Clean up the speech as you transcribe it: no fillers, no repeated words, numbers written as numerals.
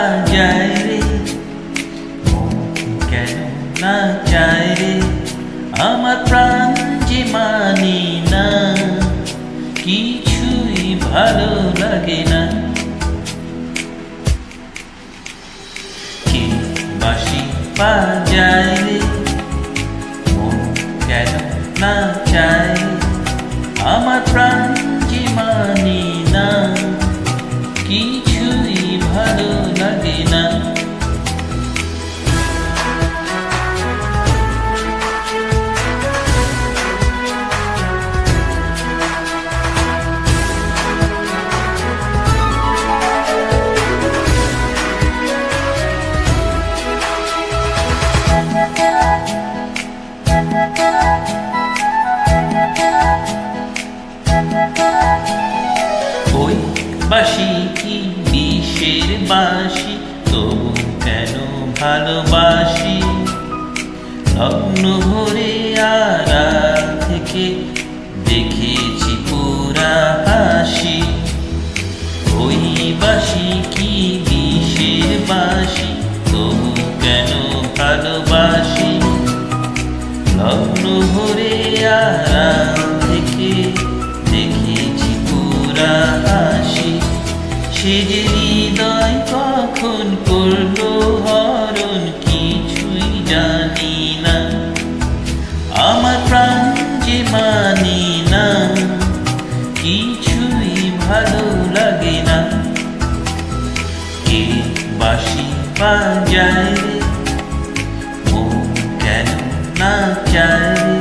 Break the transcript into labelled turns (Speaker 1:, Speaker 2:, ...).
Speaker 1: বাজায় রে, মন কেন না চায় রে, আমার প্রাণ যে মানি না, কিছুই ভালো লাগে না। কে বাঁশি বাজায় রে, মন কেন না চায় রে, আমার প্রাণ যে মানি না, কিছুই ভালো লাগে না। ওই বাঁশি কি বিষের বাঁশি, তবু কেন ভালোবাসি, লগ্ন ভরে আড়াল থেকে দেখেছি পুরা হাসি। ওই বাঁশি কি বিষের বাঁশি, তবু কেন ভালোবাসি, লগ্ন ভরে আড়াল থেকে দেখেছি পুরা হাসি। সে যে হৃদয় কখন করলো হরণ, কিছুই জানি না, আমার প্রাণ যে মানি না, কিছুই ভালো লাগে না। কে বাঁশি বাজায় রে, মন কেন না চায় রে,